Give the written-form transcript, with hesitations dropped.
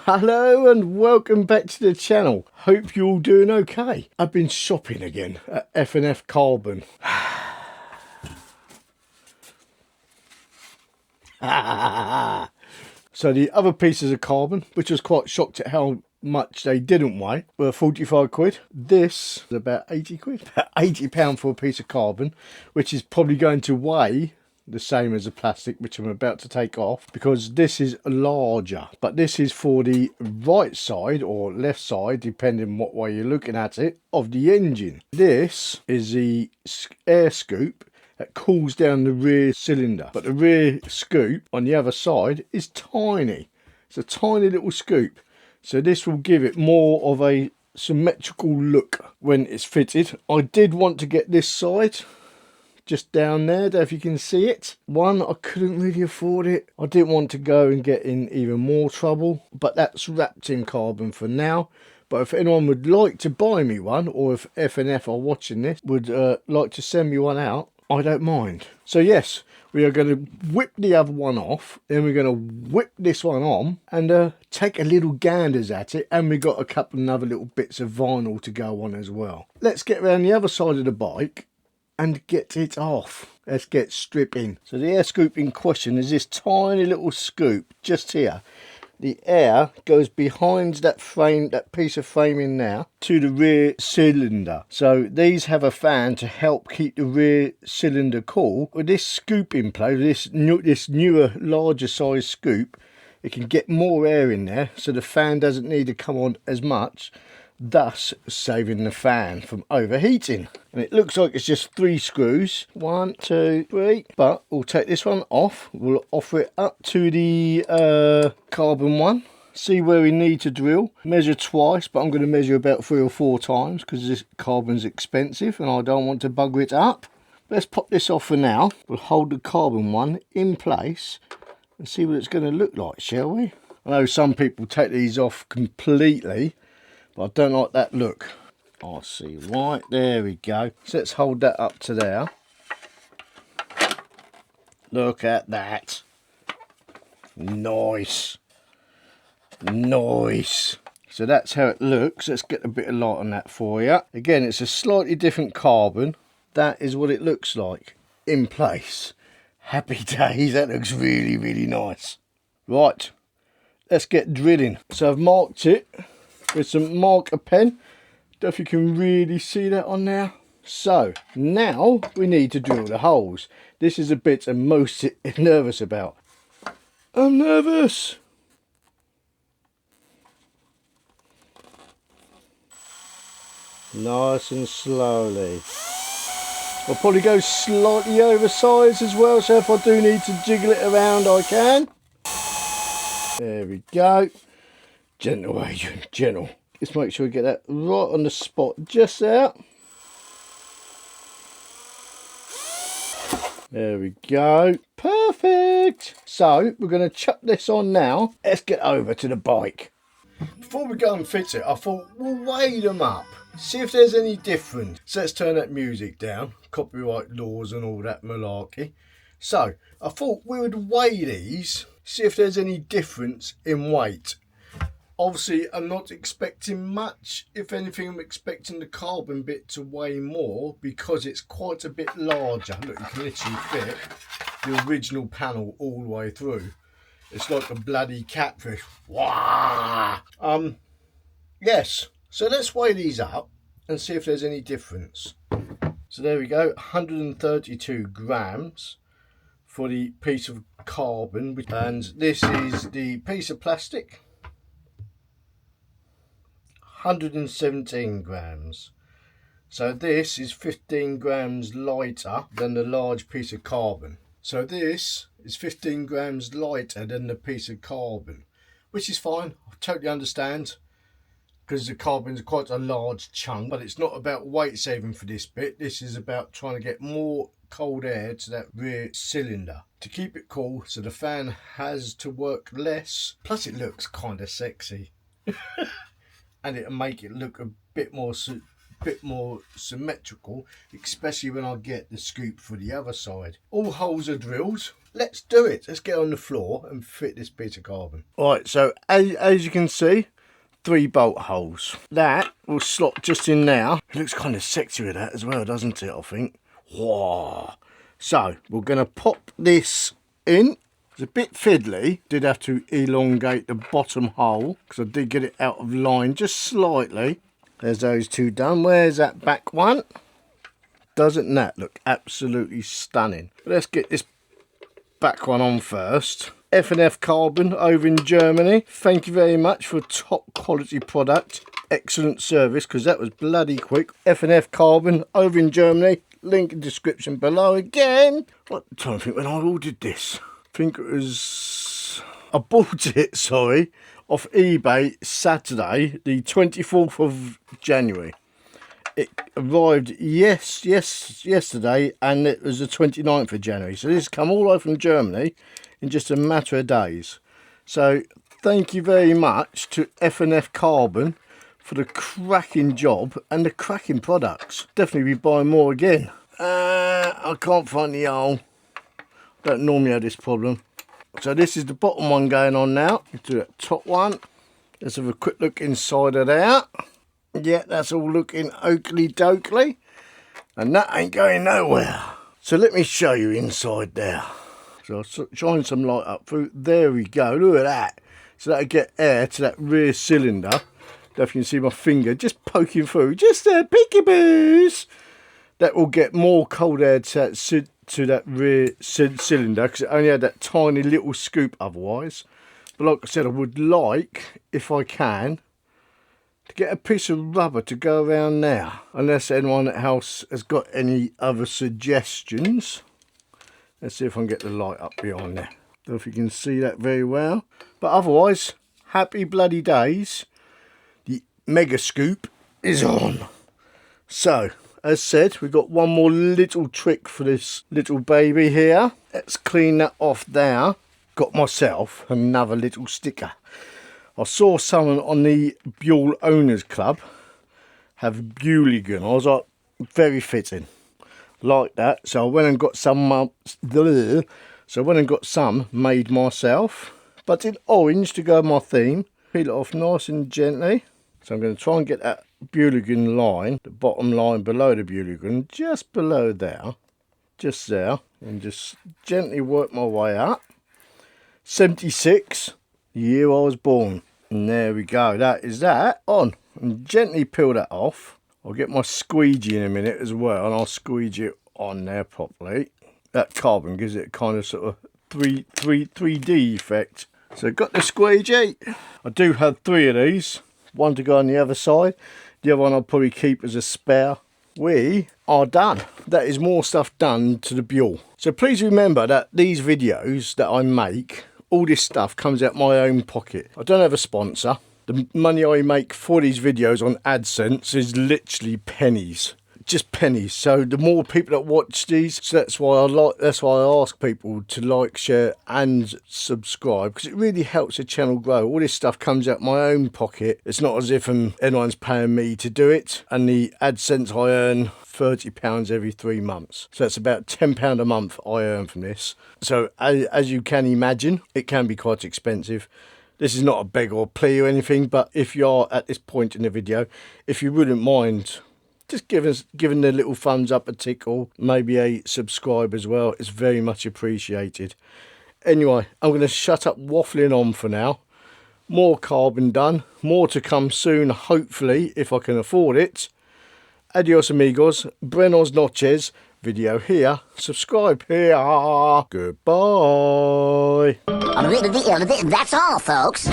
Hello and welcome back to the channel. Hope you're all doing okay. I've been shopping again at F&F Carbon. So the other pieces of carbon, which I was quite shocked at how much they didn't weigh, were 45 quid. This is about 80 quid. About £80 for a piece of carbon, which is probably going to weigh the same as the plastic, which I'm about to take off, because this is larger. But this is for the right side or left side, depending on what way you're looking at it, of the engine. This is the air scoop that cools down the rear cylinder, but the rear scoop on the other side is tiny. It's a tiny little scoop, so this will give it more of a symmetrical look when it's fitted. I did want to get this side just down there, if you can see it. One, I couldn't really afford it. I didn't want to go and get in even more trouble, but that's wrapped in carbon for now. But if anyone would like to buy me one, or if F&F are watching this, would like to send me one out, I don't mind. So yes, we are going to whip the other one off, then we're going to whip this one on and take a little ganders at it, and we've got a couple of other little bits of vinyl to go on as well. Let's get around the other side of the bike and get it off. Let's get stripping. So the air scoop in question is this tiny little scoop just here. The air goes behind that frame, that piece of framing there, to the rear cylinder. So these have a fan to help keep the rear cylinder cool. With this scoop in place, this newer, larger size scoop, it can get more air in there, so the fan doesn't need to come on as much, thus saving the fan from overheating. And it looks like it's just 3 screws, 1, 2, 3, but we'll take this one off. We'll offer it up to the carbon one, see where we need to drill, measure twice, but I'm going to measure about 3 or 4 times because this carbon's expensive and I don't want to bugger it up. Let's pop this off for now. We'll hold the carbon one in place and see what it's going to look like, shall we? I know some people take these off completely, but I don't like that look. I see. Right, there we go. So let's hold that up to there. Look at that. Nice. Nice. So that's how it looks. Let's get a bit of light on that for you. Again, it's a slightly different carbon. That is what it looks like in place. Happy days. That looks really, really nice. Right, let's get drilling. So I've marked it with some marker pen. Don't know if you can really see that on there. So now we need to drill the holes. This is a bit I'm most nervous about. I'm nervous. Nice and slowly. I'll probably go slightly oversized as well, so if I do need to jiggle it around I can. There we go. Gentle, Adrian, gentle. Just make sure we get that right on the spot, just there. There we go. Perfect. So we're going to chuck this on now. Let's get over to the bike. Before we go and fit it, I thought we'll weigh them up, see if there's any difference. So let's turn that music down, copyright laws and all that malarkey. So I thought we would weigh these, see if there's any difference in weight. Obviously, I'm not expecting much. If anything, I'm expecting the carbon bit to weigh more because it's quite a bit larger. Look, you can literally fit the original panel all the way through. It's like a bloody catfish. Wow. Yes. So let's weigh these up and see if there's any difference. So there we go. 132 grams for the piece of carbon, and this is the piece of plastic. 117 grams. So this is 15 grams lighter than the large piece of carbon. So this is 15 grams lighter than the piece of carbon, which is fine. I totally understand because the carbon is quite a large chunk, but it's not about weight saving for this bit. This is about trying to get more cold air to that rear cylinder to keep it cool, so the fan has to work less. Plus it looks kind of sexy. And it'll make it look a bit more symmetrical, especially when I get the scoop for the other side. All holes are drilled. let's do it. Let's get on the floor and fit this piece of carbon. Alright, so as you can see, 3 bolt holes. That will slot just in now. It looks kind of sexy with that as well, doesn't it, I think? Wow. So, we're going to pop this in. It's a bit fiddly. Did have to elongate the bottom hole because I did get it out of line just slightly. There's those 2 done. Where's that back one? Doesn't that look absolutely stunning? But let's get this back one on first. F&F Carbon over in Germany. Thank you very much for top quality product. Excellent service, because that was bloody quick. F&F Carbon over in Germany. Link in description below again. I'm trying to think when I ordered this. I think it was... I bought it, sorry, off eBay Saturday, the 24th of January. It arrived, yesterday, and it was the 29th of January. So this has come all over from Germany in just a matter of days. So thank you very much to F&F Carbon for the cracking job and the cracking products. Definitely be buying more again. I can't find the hole. Don't normally have this problem. So this is the bottom one going on now. Let's do that top one. Let's have a quick look inside of there. Yeah, that's all looking oakley dokley. And that ain't going nowhere. So let me show you inside there. So I'll shine some light up through. There we go. Look at that. So that'll get air to that rear cylinder. Definitely see my finger just poking through. Just there, peekaboo. That will get more cold air to that rear cylinder because it only had that tiny little scoop otherwise. But like I said, I would like, if I can, to get a piece of rubber to go around there. Unless anyone at house has got any other suggestions. Let's see if I can get the light up behind there. Don't know if you can see that very well. But otherwise, happy bloody days. The mega scoop is on. So, as said, we've got one more little trick for this little baby here. Let's clean that off there. Got myself another little sticker. I saw someone on the Buell Owners Club have Buelligan. I was like, very fitting. Like that. So I went and got some made myself. But in orange to go with my theme. Peel it off nice and gently. So I'm going to try and get that Buelligan line, the bottom line below the Buelligan, just below there. Just there. And just gently work my way up. 76, the year I was born. And there we go. That is that on. And gently peel that off. I'll get my squeegee in a minute as well, and I'll squeegee it on there properly. That carbon gives it a kind of sort of 3D effect. So got the squeegee. I do have 3 of these. One to go on the other side. The other one I'll probably keep as a spare. We are done. That is more stuff done to the Buell. So please remember that these videos that I make, all this stuff comes out my own pocket. I don't have a sponsor. The money I make for these videos on AdSense is literally pennies. Just pennies. So the more people that watch these, so that's why I ask people to like, share and subscribe, because it really helps the channel grow. All this stuff comes out my own pocket. It's not as if anyone's paying me to do it. And the AdSense I earn £30 every 3 months. So that's about £10 a month I earn from this. So as you can imagine, it can be quite expensive. This is not a beg or plea or anything, but if you are at this point in the video, if you wouldn't mind just giving the little thumbs up a tickle, maybe a subscribe as well, it's very much appreciated. Anyway, I'm going to shut up waffling on for now. More carbon done, more to come soon, hopefully, if I can afford it. Adios amigos, buenos noches, video here, subscribe here, goodbye. That's all, folks.